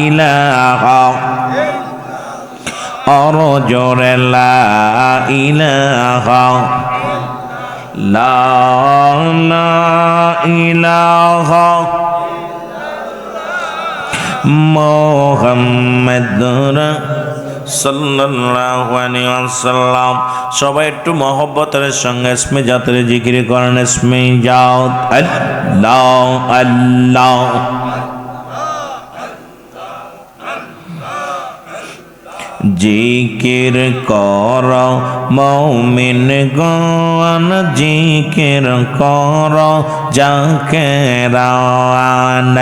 ইলাহা আর জোরে লা ইলাহা লা ইলাহা মুহাম্মাদুর সাল্লাল্লাহু আলাইহি ওয়াসাল্লাম। সবাই একটু মহব্বতের সঙ্গে ইসমে জাতের জিকির করেন। ইসমে জাত আল্লাহ আল্লাহ। জিকির কর মুমিন গণ, জিকির কর জাকেরান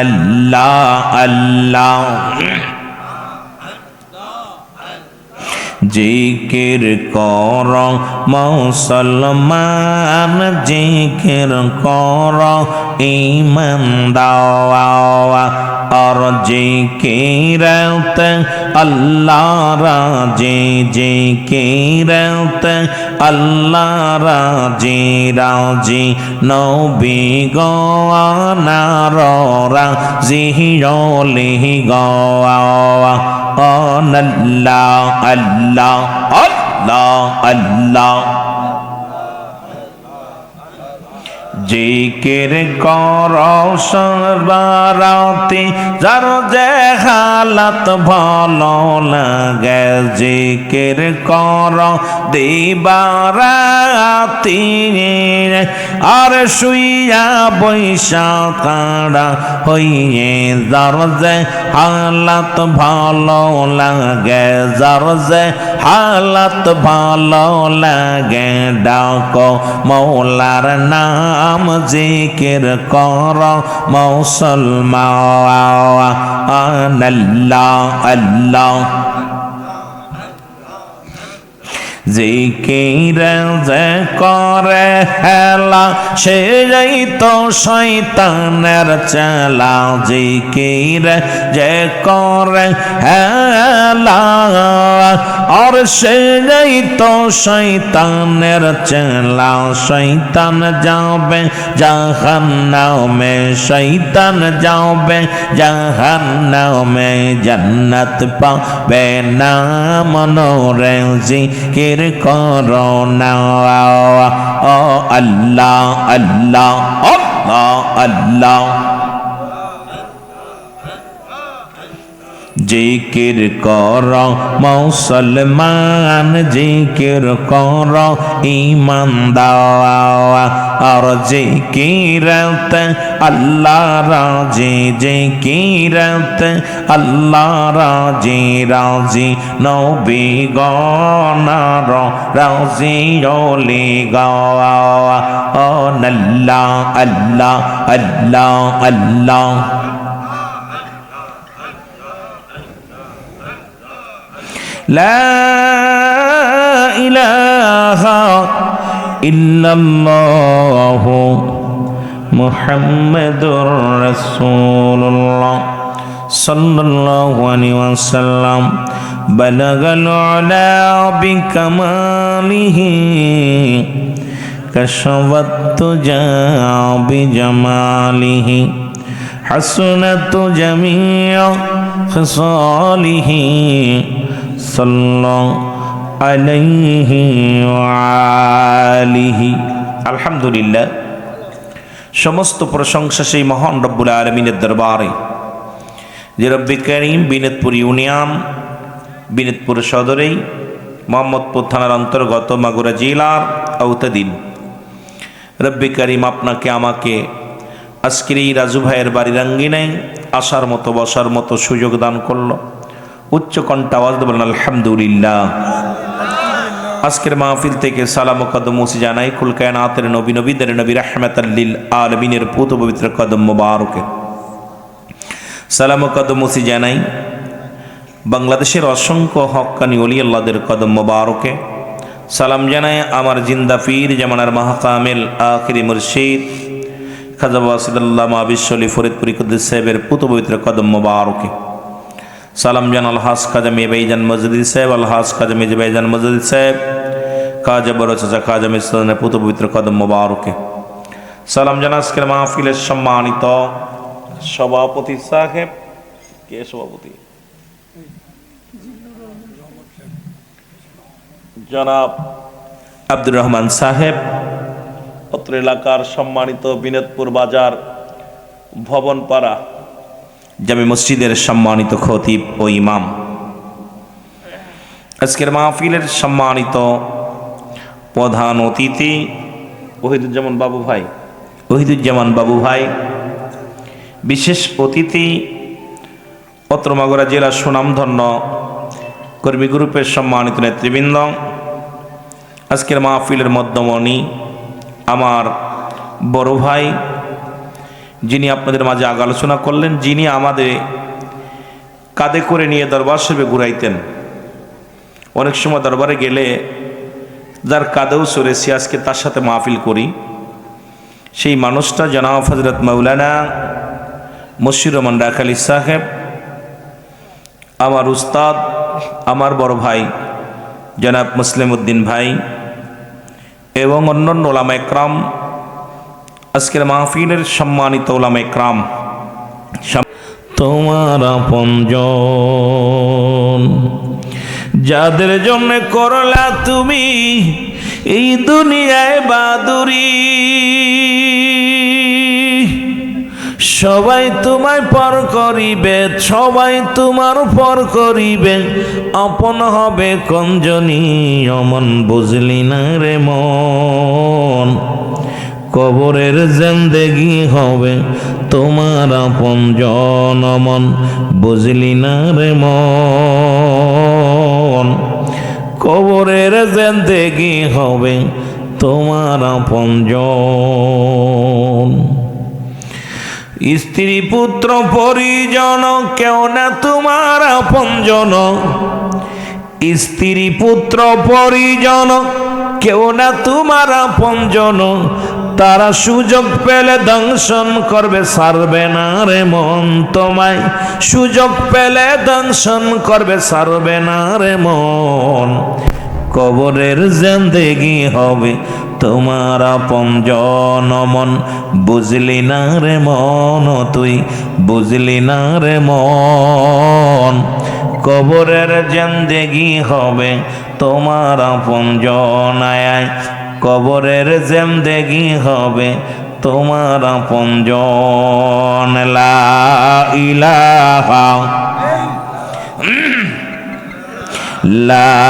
আল্লাহ আল্লাহ। জিকির কর মুসলমান, জিকির কর ঈমানদার। আর জিকিরত আল্লাহ রাজি, জিকিরত আল্লাহ রাজি রাজি। নবী গনার রাজি লিহি গা আল্লাহ আল্লাহ আল্লাহ আল্লাহ। জিকির কর সর্বরাতে যার যে হালত ভালো লাগে, জিকির কর দিবারাতি আর শুইয়া বৈশা কাড়া হইয়ে, যার যে হালত ভালো লাগে, যার যে হালত ভালো লাগে, ডাকো মৌলার নাম, জিকির কর মুসলমান আল্লাহ আল্লাহ। জিকির যে করে হেলা সে তো শয়তানের চেলা, জিকির যে করে হেলা আর সে তো শয়তানের চেলা। শয়তান যাবে জাহান্নামে, শয়তান যাবে জাহান্নামে, জান্নাত পাবে না মনোরে। জিকির করো না ও আল্লাহ আল্লাহ আল্লাহ আল্লাহ। জিকির কর মুসলমান, জিকির কর ঈমানদার। আর জিকিরত আল্লাহ রাজি, জিকিরত আল্লাহ রাজি রাজি। নবী গনার রাজি ওলি গা আল্লাহ আল্লাহ আল্লাহ আল্লাহ। লা ইলাহা ইল্লাল্লাহু মুহাম্মাদুর রাসূলুল্লাহ সাল্লাল্লাহু আলাইহি ওয়াসাল্লাম। বালাগাল উলা বিকামালিহি কাশাফাত তুজা বিজামালিহি হাসনাতু জামিউ খিসালিহি সাল্লাল্লাহু আলাইহি ওয়া আলিহি। আলহামদুলিল্লাহ, সমস্ত প্রশংসা সেই মহান রব্বুল আলামিনের দরবারে, যে রব্বে করিম বিনতপুর ইউনিয়ন, বিনতপুর সদরেই মোহাম্মদপুর থানার অন্তর্গত মাগুরা জেলার আওতাধীন। রব্বে করিম আপনাকে আমাকে আজকের এই রাজু ভাইয়ের বাড়ির আঙ্গিনায় আসার মতো বসার মতো সুযোগ দান করলো। উচ্চ কণ্ঠে আওয়াজ দেবেন আলহামদুলিল্লাহ। আজকের মাহফিল থেকে সালাম ও কদম মুসি জানাই কুল কায়নাতের নবী, নবীদের নবী, রাহমাতাল লিল আলামিনের পুত পবিত্র কদম মোবারকে। সালাম ও কদম মুসি জানাই বাংলাদেশের অসংখ্য হক্কানি ওলি আল্লাহদের কদম মোবারকে। সালাম জানাই আমার জিন্দা পীর জামানার মাহকামেল আখিরি মুর্শিদ খাজা ওয়াসিদুল্লাহ মাবিশ্বলি ফরিদপুরি কুদ্দুস সাহেবের পুত পবিত্র কদম মোবারকে। সালাম জান আলহাজ খাজা মে ভাইজান মসজিদ সাহেব, আলহাজ খাজা মেজ ভাইজান মসজিদ সাহেব, খাজা বড় চাচা খাজা মিসলানের পুত পবিত্র কদম মোবারকে। সালাম জান আজকের মাহফিলের সম্মানিত সভাপতি সাহেব কে সভাপতি? জনাব আব্দুর রহমান সাহেব, অত্র এলাকার সম্মানিত বিনোদপুর বাজার ভবনপাড়া জামে মসজিদের সম্মানিত খতিব ও ইমাম, আজকের মাহফিলের সম্মানিত প্রধান অতিথি ওহিদুজ্জামান বাবু ভাই, বিশেষ অতিথি অত্র মাগুরা জেলার সুনামধন্য কর্মী গ্রুপের সম্মানিত নেতৃবৃন্দ, আজকের মাহফিলের মধ্যমণি আমার বড় ভাই, যিনি আপনাদের মাঝে আগে আলোচনা করলেন, যিনি আমাদের কাঁধে করে নিয়ে দরবার শরীফে ঘুরাইতেন। অনেক সময় দরবারে গেলে যার কাঁধেও চড়েছি, আজকে তার সাথে মাহফিল করি, সেই মানুষটা জনাব হযরত মাওলানা মশিউর রহমান রাখালী সাহেব, আমার উস্তাদ, আমার বড় ভাই জনাব মুসলিম উদ্দিন ভাই এবং অন্যান্য ওলামা একরাম, আজকের মাহফিলের সম্মানিত ওলামা একরাম, তোমার আপনজন যাদের জন্য করলা তুমি এই দুনিয়ায় বাদুরি, সবাই তোমায় পর করিবে, সবাই তোমার পর করিবে, আপন হবে কোনজনি অমন বুঝলি না রে মন, কবরের জিন্দেগি হবে তোমার আপনজন অমন বুঝলি না রে মন, কবরের জিন্দেগি হবে তোমার আপনজন। স্ত্রী পুত্র পরিজন কেউ না তোমার আপনজন, স্ত্রী পুত্র পরিজন কেউ না তোমার আপনজন, তারা সুযোগ পেলে দংশন করবে সারবে না রে মন, তোমায় সুযোগ পেলে দংশন করবে সারবে না রে মন, কবরের জিন্দেগি হবে তোমার আপনজন মন বুঝলি না রে মন, তুই বুঝলি না রে মন, কবরের জিন্দেগি হবে তোমার আপনজন, আয় কবরের জিন্দেগি হবে তোমার আপনজন। লা ইলাহা লা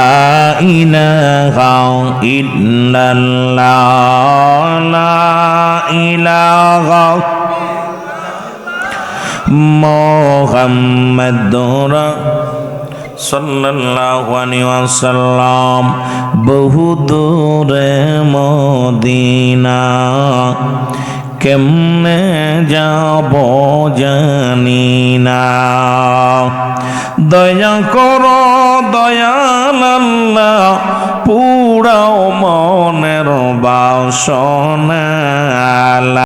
ইলাহা ইল্লাল্লাহ, লা ইলাহা মুহাম্মাদুর সাল্লাল্লাহু আলাইহি ওয়াসাল্লাম। বহু দূরে মদিনা কেমনে যাব জানি না, দয়া করো দয়াল আল্লাহ, পুরাও মনের বাসনা।